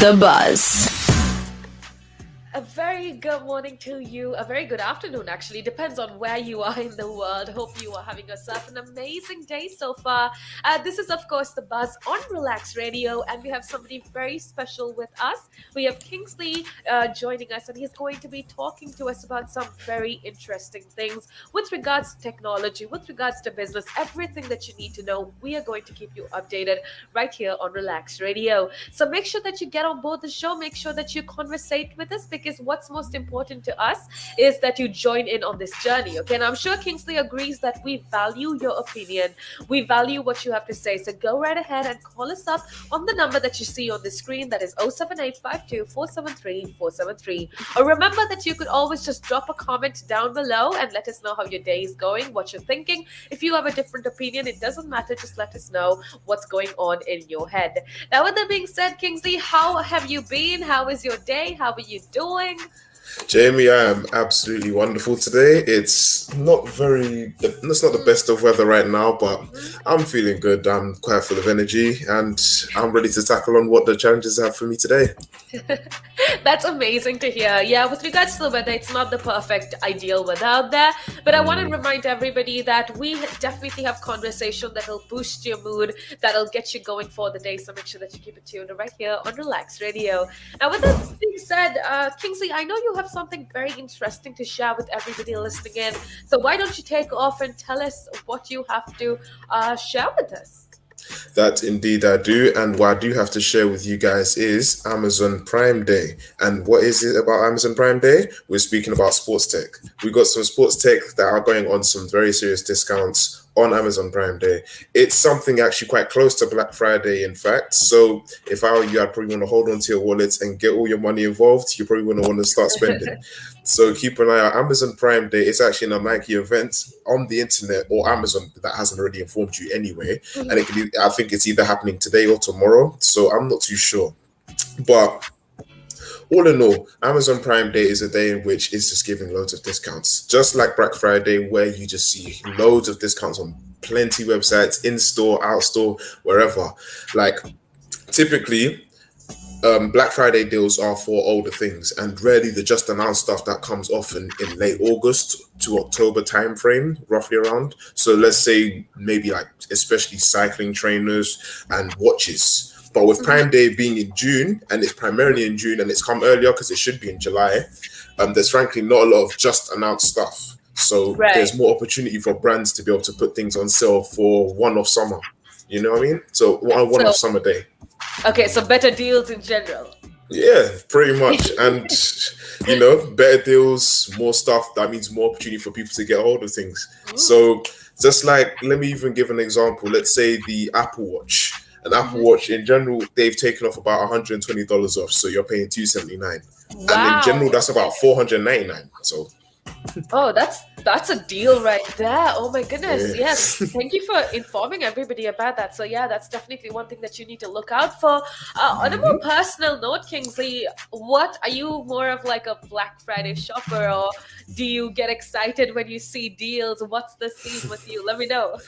The Buzz. A very good morning to you. A very good afternoon, actually. Depends on where you are in the world. Hope you are having yourself an amazing day so far. This is, of course, The Buzz on Relax Radio, and we have somebody very special with us. We have Kingsley joining us, and he's going to be talking to us about some very interesting things with regards to technology, with regards to business, everything that you need to know. We are going to keep you updated right here on Relax Radio. So make sure that you get on board the show. Make sure that you conversate with us, because what's most important to us is that you join in on this journey. Okay, and I'm sure Kingsley agrees that we value your opinion. We value what you have to say. So go right ahead and call us up on the number that you see on the screen. That is 07852 473 473. Or remember that you could always just drop a comment down below and let us know how your day is going, what you're thinking. If you have a different opinion, it doesn't matter. Just let us know what's going on in your head. Now, with that being said, Kingsley, how have you been? How is your day? How are you doing? Jamie, I am absolutely wonderful today. It's not the best of weather right now, but I'm feeling good. I'm quite full of energy, and I'm ready to tackle on what the challenges have for me today. That's amazing to hear. Yeah, with regards to the weather, it's not the perfect ideal weather out there, but I want to remind everybody that we definitely have conversation that'll boost your mood, that'll get you going for the day. So make sure that you keep it tuned right here on Relax Radio. Now, with that being said, Kingsley, I know you have something very interesting to share with everybody listening in. So why don't you take off and tell us what you have to share with us? That indeed I do, and what I do have to share with you guys is Amazon Prime Day. And what is it about Amazon Prime Day? We're speaking about sports tech. We got some sports tech that are going on some very serious discounts on Amazon Prime Day. It's something actually quite close to Black Friday, in fact. So if I were you, I'd probably want to hold on to your wallet and get all your money involved. You probably wouldn't want to start spending. So keep an eye out. Amazon Prime Day is actually a Nike event on the internet, or Amazon that hasn't already informed you anyway. And I think it's either happening today or tomorrow. So I'm not too sure. But all in all, Amazon Prime Day is a day in which it's just giving loads of discounts. Just like Black Friday, where you just see loads of discounts on plenty websites, in-store, out-store, wherever. Like, typically, Black Friday deals are for older things, and rarely the just announced stuff that comes often in late August to October timeframe, roughly around. So let's say maybe like especially cycling trainers and watches. But with Prime Day being in June, and it's primarily in June, and it's come earlier because it should be in July, there's frankly not a lot of just announced stuff. So there's more opportunity for brands to be able to put things on sale for one-off summer. You know what I mean? So one-off summer day. Okay, so better deals in general. Yeah, pretty much. And, better deals, more stuff. That means more opportunity for people to get hold of things. So just like, let me even give an example. Let's say the Apple Watch. An Apple Watch in general, they've taken off about $120 off, so you're paying $279. Wow. And in general, that's about $499. So, oh, that's a deal right there. Oh my goodness, yes. Thank you for informing everybody about that. So yeah, that's definitely one thing that you need to look out for. On a more personal note, Kingsley, what are you more of like a Black Friday shopper, or do you get excited when you see deals? What's the scene with you? Let me know.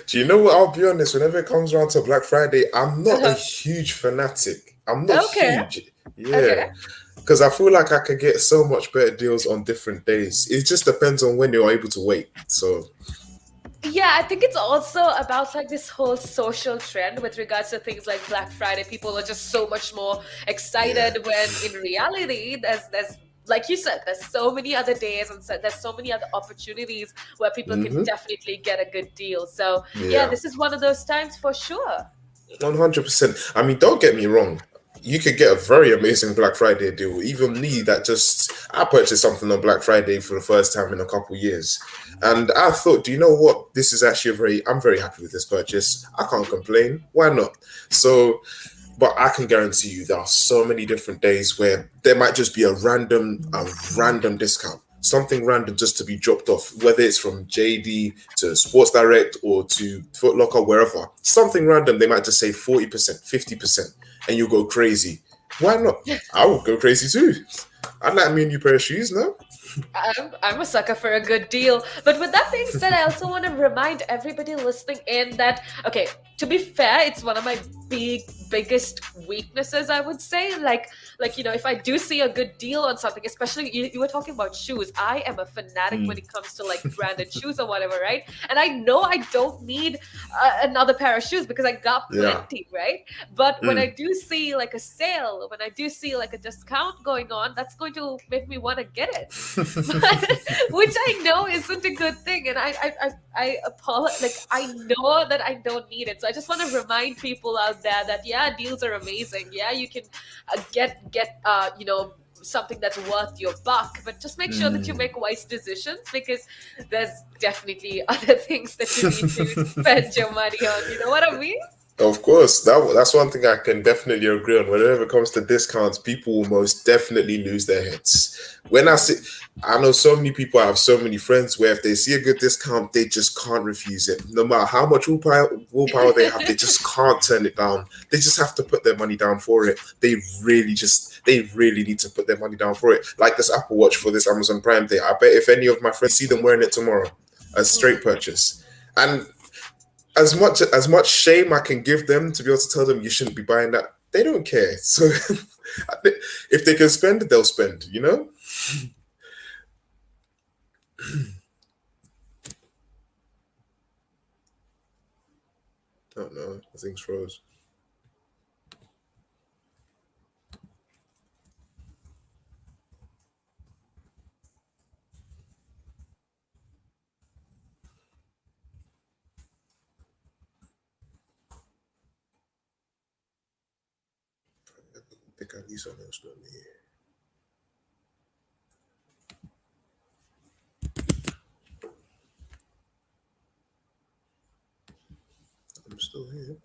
Do you know what? I'll be honest. Whenever it comes around to Black Friday, I'm not a huge fanatic. I'm not huge. Yeah. Okay. Because I feel like I could get so much better deals on different days. It just depends on when you're able to wait. So yeah, I think it's also about like this whole social trend with regards to things like Black Friday. People are just so much more excited when in reality there's like you said, there's so many other days and there's so many other opportunities where people can definitely get a good deal. So yeah, this is one of those times for sure. 100%. I mean, don't get me wrong. You could get a very amazing Black Friday deal. Even me, I purchased something on Black Friday for the first time in a couple of years. And I thought, do you know what? This is actually I'm very happy with this purchase. I can't complain. Why not? So, but I can guarantee you there are so many different days where there might just be a random discount. Something random just to be dropped off, whether it's from JD to Sports Direct or to Foot Locker, wherever. Something random, they might just say 40%, 50%. And you go crazy. Why not? I would go crazy too. I'd like me a new pair of shoes, no? I'm a sucker for a good deal. But with that being said, I also want to remind everybody listening in that, okay, to be fair, it's one of my biggest weaknesses, I would say. If I do see a good deal on something, especially you were talking about shoes, I am a fanatic when Mm, it comes to like branded shoes or whatever, right? And I know I don't need another pair of shoes because I got yeah. plenty, right? But when I Mm. do see like a sale, when I do see like a discount going on, that's going to make me want to get it. But which I know isn't a good thing, and I apologize. Like, I know that I don't need it, so I just want to remind people out there that yeah, deals are amazing. Yeah, you can get something that's worth your buck, but just make sure that you Mm. make wise decisions, because there's definitely other things that you need to spend your money on. You know what I mean? Of course, that's one thing I can definitely agree on. Whenever it comes to discounts, people will most definitely lose their heads. When I Yeah. see, I know so many people. I have so many friends where if they see a good discount, they just can't refuse it. No matter how much willpower they have, they just can't turn it down. They just have to put their money down for it. They really need to put their money down for it. Like this Apple Watch for this Amazon Prime Day. I bet if any of my friends see them wearing it tomorrow, a straight purchase. And as much shame I can give them to be able to tell them you shouldn't be buying that, they don't care. So if they can spend, they'll spend. You know? I don't know. I think froze. I think at least I know it's not me. I'm still here.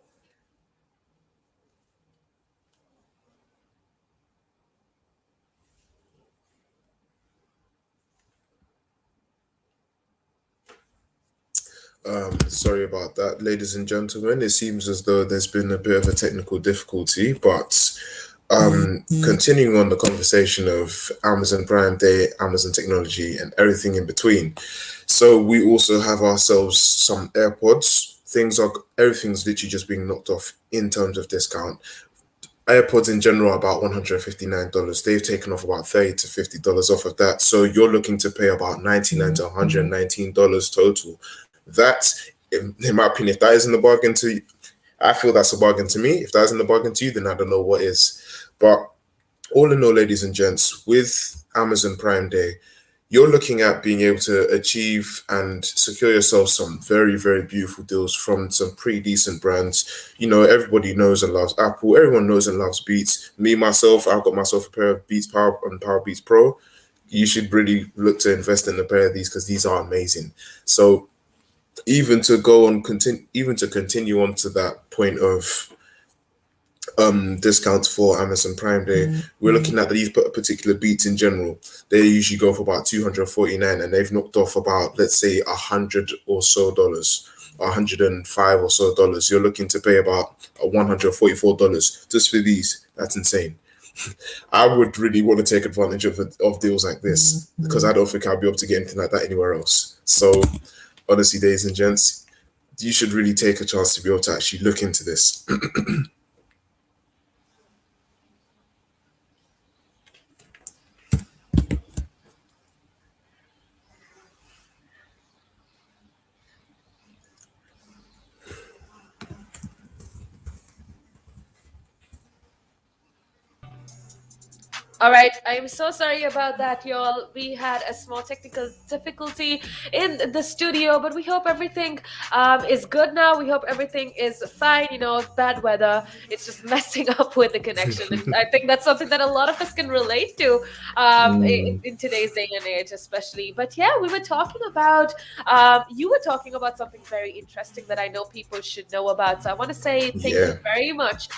Sorry about that, ladies and gentlemen. It seems as though there's been a bit of a technical difficulty, but continuing on the conversation of Amazon Prime Day, Amazon technology, and everything in between. So we also have ourselves some AirPods. Everything's literally just being knocked off in terms of discount. AirPods in general are about $159. They've taken off about $30 to $50 off of that. So you're looking to pay about $99 to $119 total. That, in my opinion, if that isn't a bargain to you, I feel that's a bargain to me. If that isn't a bargain to you, then I don't know what is. But all in all, ladies and gents, with Amazon Prime Day, you're looking at being able to achieve and secure yourself some very, very beautiful deals from some pretty decent brands. You know, everybody knows and loves Apple. Everyone knows and loves Beats. Me, myself, I've got myself a pair of Beats Power and Power Beats Pro. You should really look to invest in a pair of these because these are amazing. So even to go on continue even to continue on to that point of discounts for Amazon Prime Day, we're looking at these particular beats in general. They usually go for about 249, and they've knocked off about, let's say, 100 or so dollars, $105 or so dollars. You're looking to pay about $144 just for these. That's insane. I would really want to take advantage of deals like this because I don't think I'll be able to get anything like that anywhere else. So honestly, ladies and gents, you should really take a chance to be able to actually look into this. All right, I'm so sorry about that, y'all. We had a small technical difficulty in the studio, but we hope everything is good now. We hope everything is fine. Bad weather, it's just messing up with the connection. And I think that's something that a lot of us can relate to Mm, in today's day and age, especially. But yeah, you were talking about something very interesting that I know people should know about. So I want to say thank you yeah. very much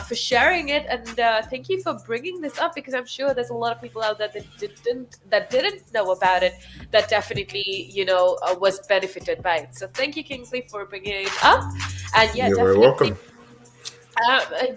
for sharing it, and thank you for bringing this up, because I'm sure there's a lot of people out there that didn't know about it, that definitely was benefited by it. So thank you, Kingsley, for bringing it up, and yeah, You're very definitely welcome.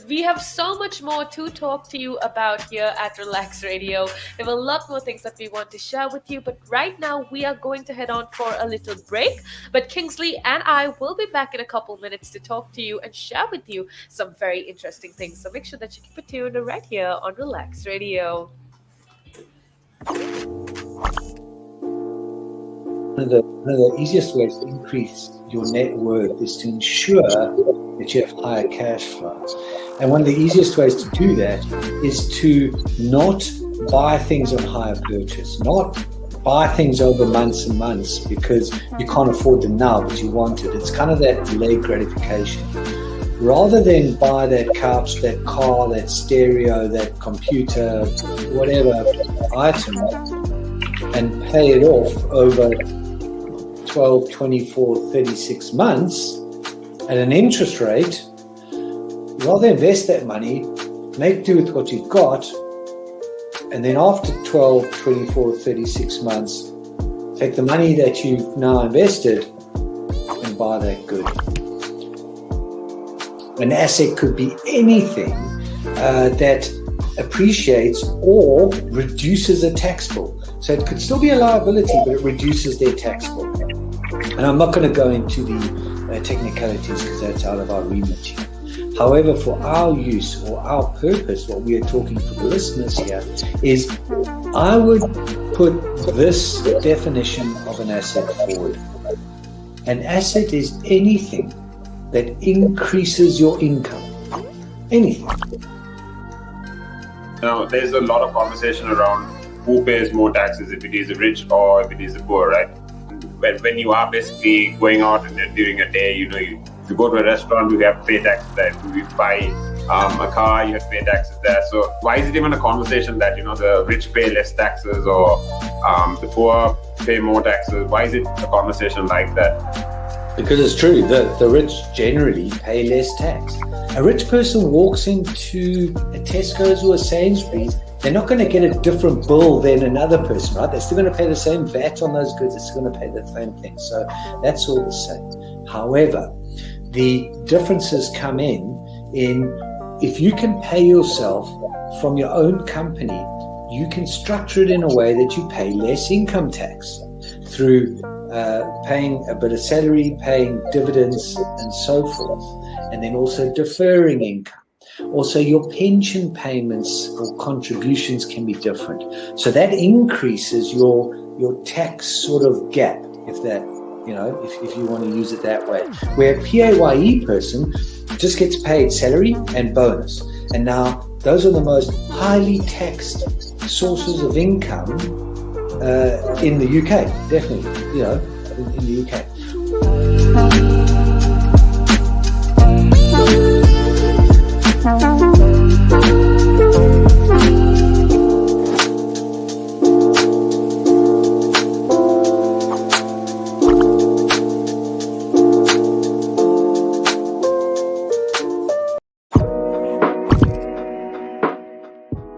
We have so much more to talk to you about here at Relax Radio. There are a lot more things that we want to share with you, but right now we are going to head on for a little break. But Kingsley and I will be back in a couple minutes to talk to you and share with you some very interesting things. So make sure that you keep it tuned right here on Relax Radio. One of the easiest ways to increase your net worth is to ensure that you have higher cash flows. And one of the easiest ways to do that is to not buy things on hire purchase, not buy things over months and months because you can't afford them now, but you want it. It's kind of that delayed gratification. Rather than buy that couch, that car, that stereo, that computer, whatever item, and pay it off over 12, 24, 36 months at an interest rate, rather invest that money, make do with what you've got, and then after 12, 24, 36 months, take the money that you've now invested and buy that good. An asset could be anything that appreciates or reduces a tax bill. So it could still be a liability, but it reduces their tax bill. And I'm not going to go into the technicalities because that's out of our remit here. However, for our use or our purpose, what we are talking for the listeners here is I would put this definition of an asset forward. An asset is anything that increases your income. Anything. Now, there's a lot of conversation around who pays more taxes, if it is the rich or if it is the poor, right? When you are basically going out and during a day, if you go to a restaurant, you have to pay taxes there. If you buy a car, you have to pay taxes there. So why is it even a conversation that, the rich pay less taxes or the poor pay more taxes? Why is it a conversation like that? Because it's true, the rich generally pay less tax. A rich person walks into a Tesco's or a Sainsbury's, they're not going to get a different bill than another person, right? They're still going to pay the same VAT on those goods. They're still going to pay the same thing. So that's all the same. However, the differences come in if you can pay yourself from your own company, you can structure it in a way that you pay less income tax through paying a bit of salary, paying dividends and so forth, and then also deferring income. Also, your pension payments or contributions can be different. So that increases your tax sort of gap, if you want to use it that way. Where a PAYE person just gets paid salary and bonus. And now those are the most highly taxed sources of income in the UK, definitely, in the UK.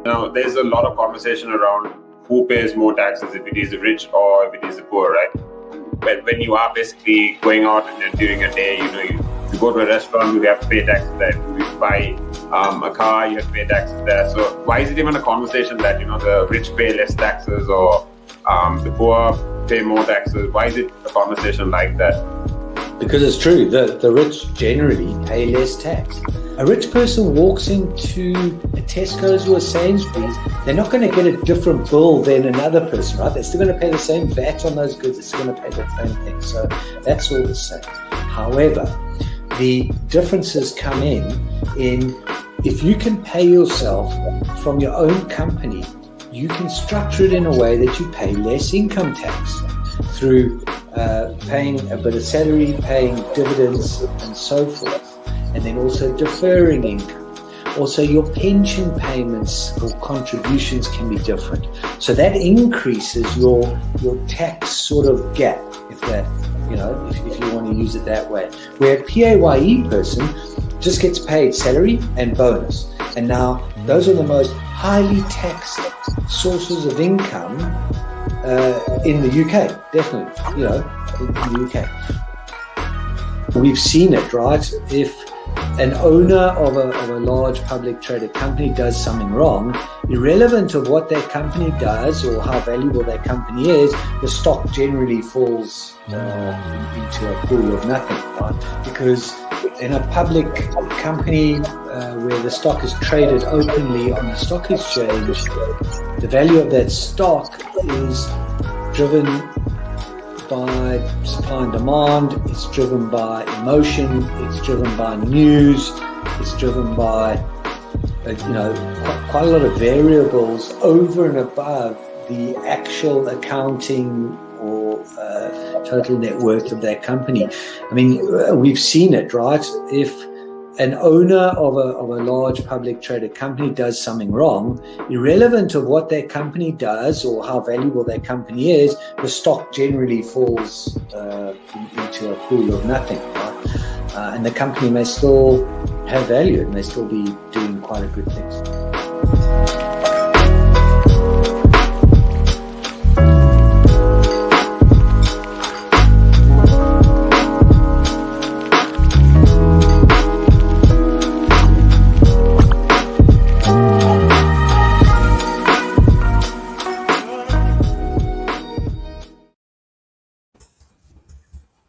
Now, there's a lot of conversation around who pays more taxes, if it is the rich or if it is the poor, right? When you are basically going out and during a day, if you go to a restaurant, you have to pay taxes there. If you buy a car, you have to pay taxes there. So why is it even a conversation that, the rich pay less taxes or the poor pay more taxes? Why is it a conversation like that? Because it's true, the rich generally pay less tax. A rich person walks into a Tesco's or a Sainsbury's, they're not going to get a different bill than another person, right? They're still going to pay the same VAT on those goods. They're still going to pay the same thing. So that's all the same. However, the differences come in if you can pay yourself from your own company, you can structure it in a way that you pay less income tax through paying a bit of salary, paying dividends and so forth, and then also deferring income. Also, your pension payments or contributions can be different. So that increases your tax sort of gap, if you want to use it that way. Where a PAYE person just gets paid salary and bonus. And now those are the most highly taxed sources of income in the UK, definitely, in the UK. We've seen it, right? If an owner of a large public traded company does something wrong, irrelevant of what that company does or how valuable that company is, the stock generally falls into a pool of nothing, right? Because in a public company where the stock is traded openly on the stock exchange, the value of that stock is driven by supply and demand, it's driven by emotion, it's driven by news, it's driven by quite a lot of variables over and above the actual accounting or total net worth of that company. I mean, we've seen it, right? If an owner of a large public traded company does something wrong, irrelevant of what that company does or how valuable that company is, the stock generally falls into a pool of nothing, right? And the company may still have value, it may still be doing quite a good things.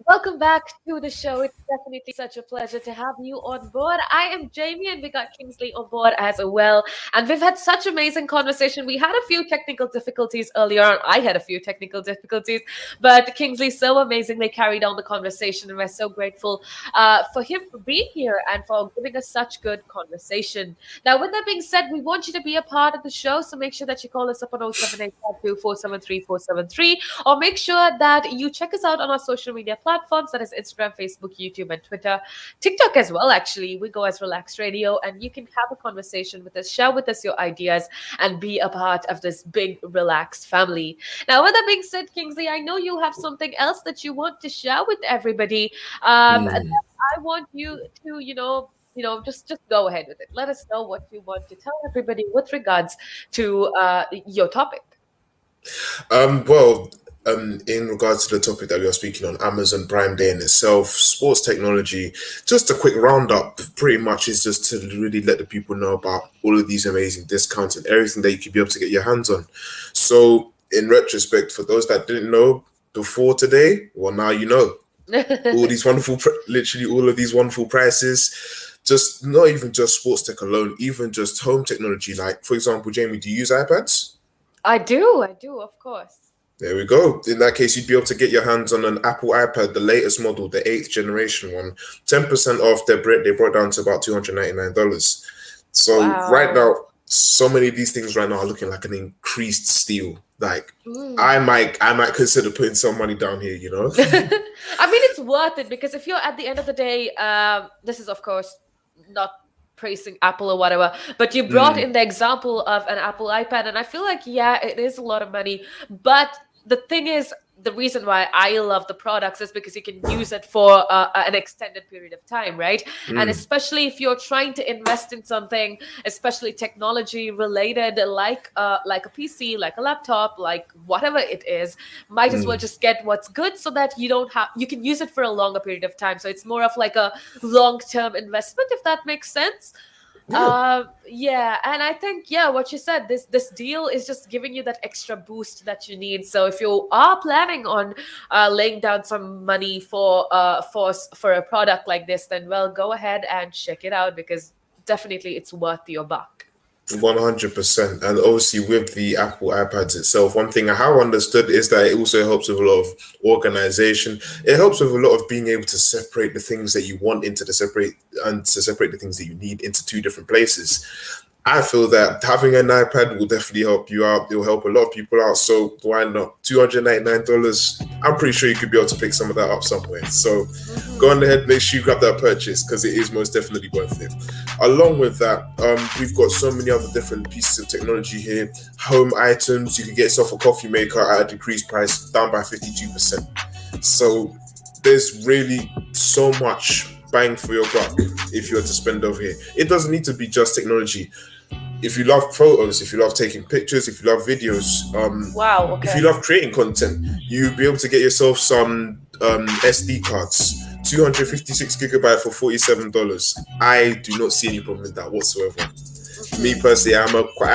Welcome back to the show. It's definitely such a pleasure to have you on board. I am Jamie and we got Kingsley on board as well. And we've had such amazing conversation. We had a few technical difficulties earlier on. I had a few technical difficulties, but Kingsley so amazingly carried on the conversation. And we're so grateful for him for being here and for giving us such good conversation. Now, with that being said, we want you to be a part of the show. So make sure that you call us up on 07852 473 473, or make sure that you check us out on our social media platforms, that is Instagram, Facebook, YouTube, and Twitter. TikTok as well, actually. We go as Relaks Radio, and you can have a conversation with us, share with us your ideas, and be a part of this big Relaks family. Now, with that being said, Kingsley, I know you have something else that you want to share with everybody. I want you to, just go ahead with it. Let us know what you want to tell everybody with regards to your topic. In regards to the topic that we are speaking on, Amazon Prime Day in itself, sports technology, just a quick roundup pretty much is just to really let the people know about all of these amazing discounts and everything that you could be able to get your hands on. So in retrospect, for those that didn't know before today, well, now you know. All these wonderful, literally all of these wonderful prices, just not even just sports tech alone, even just home technology. Like, for example, Jamie, do you use iPads? I do, of course. There we go. In that case, you'd be able to get your hands on an Apple iPad, the latest model, the 8th generation one. 10% off. They brought down to about $299. So right now, so many of these things right now are looking like an increased steal. Like I might consider putting some money down here, you know. I mean, it's worth it because if you're at the end of the day, this is of course not praising Apple or whatever, but you brought in the example of an Apple iPad, and I feel like it is a lot of money, but the thing is, the reason why I love the products is because you can use it for an extended period of time, right? And especially if you're trying to invest in something, especially technology related, like a PC, like a laptop, like whatever it is, might as well just get what's good so that you can use it for a longer period of time. So it's more of like a long-term investment, if that makes sense. And I think what you said, this deal is just giving you that extra boost that you need. So if you are planning on laying down some money for a product like this, then go ahead and check it out because definitely it's worth your buck. 100%. And obviously with the Apple iPads itself, one thing I have understood is that it also helps with a lot of organization. It helps with a lot of being able to separate the things that you want to separate the things that you need into two different places. I feel that having an iPad will definitely help you out. It will help a lot of people out. So why not? $299. I'm pretty sure you could be able to pick some of that up somewhere. So go on ahead, make sure you grab that purchase because it is most definitely worth it. Along with that, we've got so many other different pieces of technology here. Home items. You can get yourself a coffee maker at a decreased price, down by 52%. So there's really so much bang for your buck if you were to spend over here. It doesn't need to be just technology. If you love photos, if you love taking pictures, if you love videos, if you love creating content, you'll be able to get yourself some SD cards 256 gigabyte for $47. I do not see any problem with that whatsoever. Me personally, I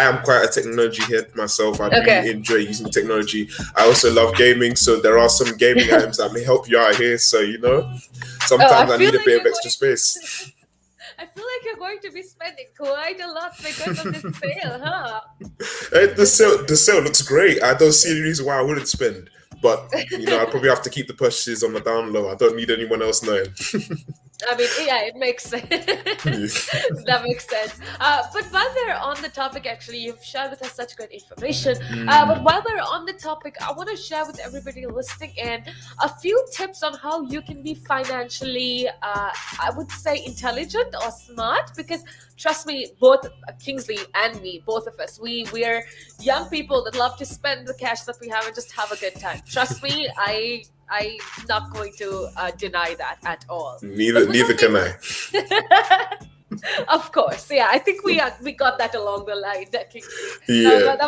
am quite a technology head myself. I do enjoy using technology. I also love gaming, so there are some gaming items that may help you out here. So sometimes I need a bit of extra space. I feel like you're going to be spending quite a lot because of this sale, huh? The sale looks great. I don't see any reason why I wouldn't spend. But I probably have to keep the purchases on the down low. I don't need anyone else knowing. I mean, yeah, it makes sense. That makes sense. But while we're on the topic, actually, you've shared with us such good information. But while we're on the topic, I want to share with everybody listening in a few tips on how you can be financially, I would say, intelligent or smart. Because trust me, both Kingsley and me, both of us, we're young people that love to spend the cash that we have and just have a good time. Trust me, I'm not going to deny that at all. Neither can I. Of course, yeah. I think we got that along the line. That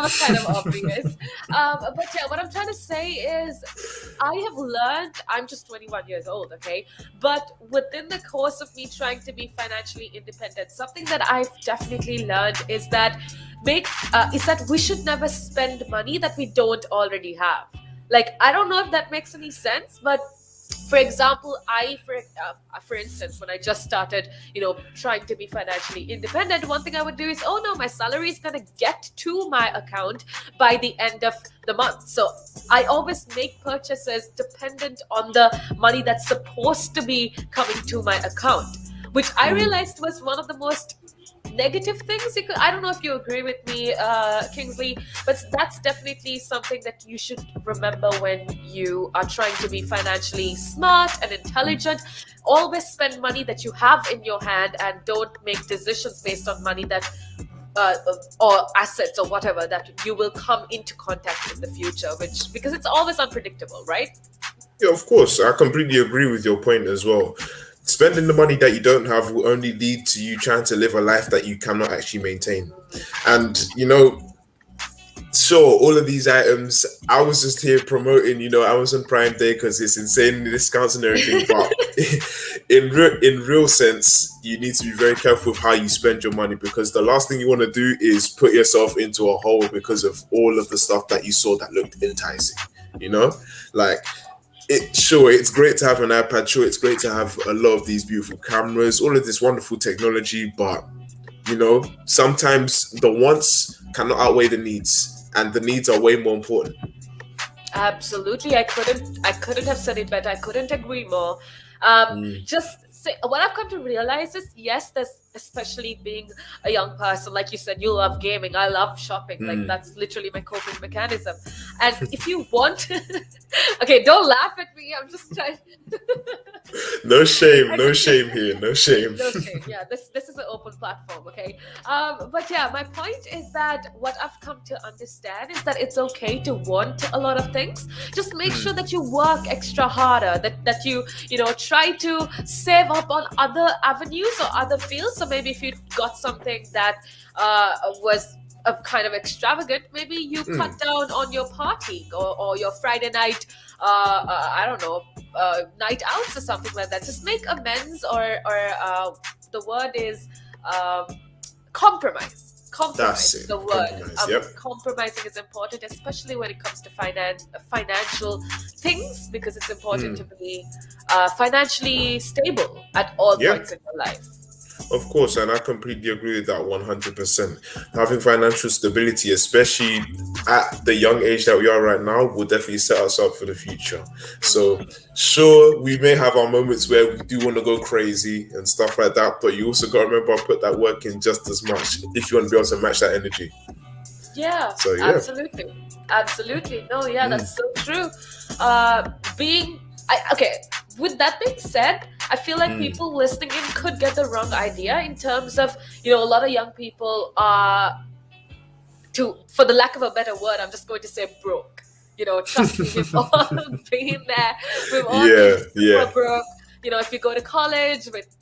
was kind of obvious. But yeah, what I'm trying to say is, I have learned. I'm just 21 years old, okay. But within the course of me trying to be financially independent, something that I've definitely learned is that we should never spend money that we don't already have. Like, I don't know if that makes any sense, but for example, for instance, when I just started, trying to be financially independent, one thing I would do is, oh no, my salary is going to get to my account by the end of the month. So I always make purchases dependent on the money that's supposed to be coming to my account, which I realized was one of the most negative things I don't know if you agree with me, Kingsley, but that's definitely something that you should remember when you are trying to be financially smart and intelligent. Always spend money that you have in your hand and don't make decisions based on money that or assets or whatever that you will come into contact in the future, because it's always unpredictable, right? Yeah, of course. I completely agree with your point as well. Spending the money that you don't have will only lead to you trying to live a life that you cannot actually maintain. And, sure, all of these items, I was just here promoting, Amazon Prime Day because it's insane discounts and everything. But in real sense, you need to be very careful with how you spend your money, because the last thing you want to do is put yourself into a hole because of all of the stuff that you saw that looked enticing, like... It's great to have an iPad. Sure, it's great to have a lot of these beautiful cameras, all of this wonderful technology. But, sometimes the wants cannot outweigh the needs, and the needs are way more important. Absolutely. I couldn't have said it better. I couldn't agree more. Just say, what I've come to realize is, yes, there's, especially being a young person, like you said, you love gaming. I love shopping. Like, that's literally my coping mechanism. And if you want, okay, don't laugh at me. I'm just trying. No shame here. No shame. No shame. Yeah, this is an open platform. Okay. But yeah, my point is that what I've come to understand is that it's okay to want a lot of things. Just make sure that you work extra harder. That you try to save up on other avenues or other fields. So maybe if you got something that was kind of extravagant, maybe you cut down on your party or your Friday night, I don't know, night outs or something like that. Just make amends, or the word is compromise. Compromise is the word. Compromising is important, especially when it comes to financial things, because it's important to be financially stable at all points in your life. Of course, and I completely agree with that 100%. Having financial stability, especially at the young age that we are right now, will definitely set us up for the future. So, sure, we may have our moments where we do want to go crazy and stuff like that, but you also got to remember, put that work in just as much if you want to be able to match that energy. Yeah, so, absolutely. No, yeah, that's so true. With that being said, I feel like people listening in could get the wrong idea in terms of, a lot of young people are, for the lack of a better word, I'm just going to say broke. Trust me, we've all been there. We've all been super broke. If you go to college with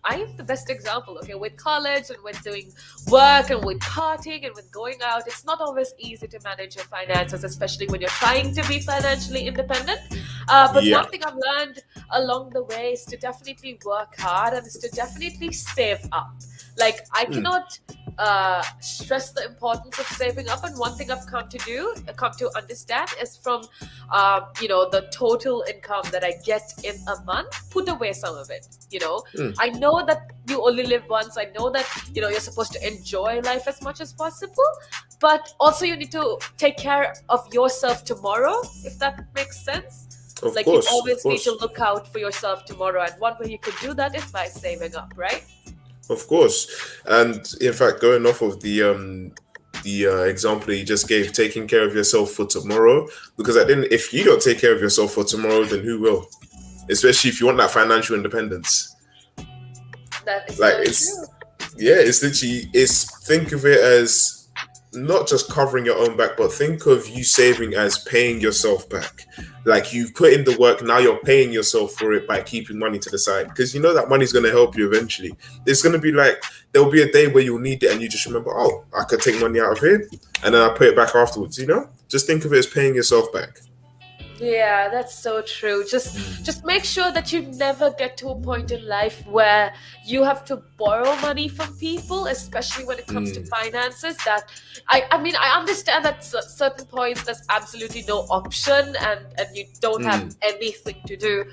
I am the best example. Okay, with college and with doing work and with partying and with going out, it's not always easy to manage your finances, especially when you're trying to be financially independent. But Yeah. one thing I've learned along the way is to definitely work hard and is to definitely save up. Like, I cannot stress the importance of saving up. And one thing I've come to understand is from, the total income that I get in a month, put away some of it. I know that you only live once. I know that, you're supposed to enjoy life as much as possible, but also you need to take care of yourself tomorrow, if that makes sense. Of Like, course, you always of need to course. look out for yourself tomorrow. And one way you could do that is by saving up, right? Of course, and in fact, going off of the example that you just gave, taking care of yourself for tomorrow, because if you don't take care of yourself for tomorrow, then who will? Especially if you want that financial independence. That is Like so true. it's literally, think of it as not just covering your own back, but think of you saving as paying yourself back. Like, you've put in the work, now you're paying yourself for it by keeping money to the side, because you know that money's going to help you eventually. It's going to be like, there'll be a day where you'll need it and you just remember, oh, I could take money out of here and then I put it back afterwards. Just think of it as paying yourself back. Yeah, that's so true. Just make sure that you never get to a point in life where you have to borrow money from people, especially when it comes to finances. That I mean, I understand that certain points there's absolutely no option and you don't have anything to do.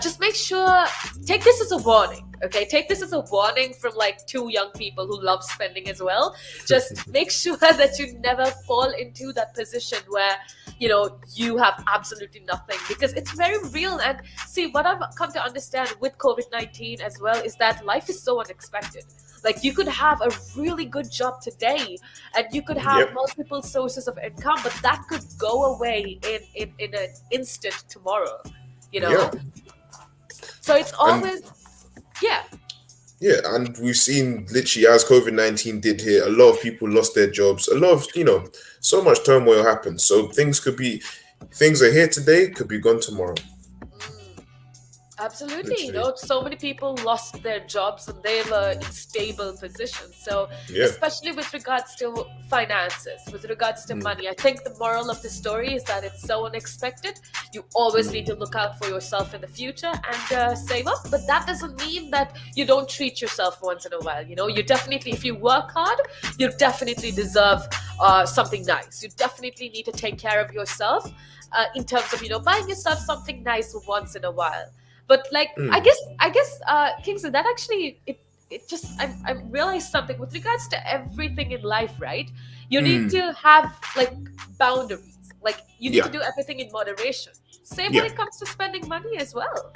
Just make sure, take this as a warning. Okay, take this as a warning from like two young people who love spending as well. Just make sure that you never fall into that position where you have absolutely nothing, because it's very real. And see, what I've come to understand with COVID-19 as well is that life is so unexpected. Like, you could have a really good job today and you could have multiple sources of income, but that could go away in an instant tomorrow. Yeah. So it's always Yeah, and we've seen literally as COVID-19 did hit, a lot of people lost their jobs. A lot of, so much turmoil happened. So things are here today, could be gone tomorrow. Absolutely. So many people lost their jobs and they were in stable positions. So especially with regards to finances, with regards to money, I think the moral of the story is that it's so unexpected. You always need to look out for yourself in the future and save up. But that doesn't mean that you don't treat yourself once in a while. You definitely, if you work hard, you definitely deserve something nice. You definitely need to take care of yourself in terms of, buying yourself something nice once in a while. But like, I guess, Kingsley, that actually, I realized something with regards to everything in life, right? You need to have like boundaries. Like, you need to do everything in moderation. Same when it comes to spending money as well.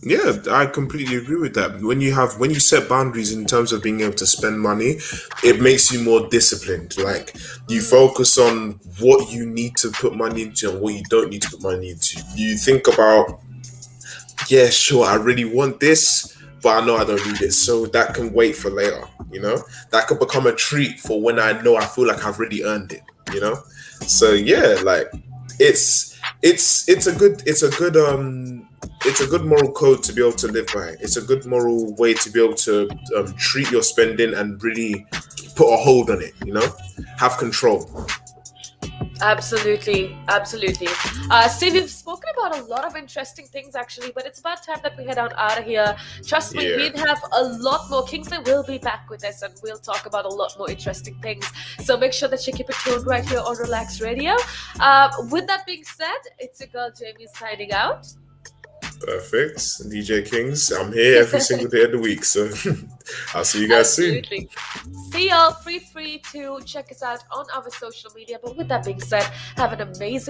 Yeah, I completely agree with that. When you set boundaries in terms of being able to spend money, it makes you more disciplined. Like, you focus on what you need to put money into and what you don't need to put money into. You think about, yeah, sure, I really want this, but I know I don't need it, so that can wait for later. That could become a treat for when I feel like I've really earned it. So yeah, like, it's a good moral code to be able to live by. It's a good moral way to be able to treat your spending and really put a hold on it. Have control. Absolutely. See, we've spoken about a lot of interesting things actually, but it's about time that we head out of here. Trust me, we'd have a lot more. Kingsley will be back with us and we'll talk about a lot more interesting things. So make sure that you keep it tuned right here on Relaks Radio. With that being said, it's your girl Jamie signing out. Perfect. DJ Kings, I'm here every single day of the week, so I'll see you guys soon. See y'all. Free to check us out on our social media. But with that being said, have an amazing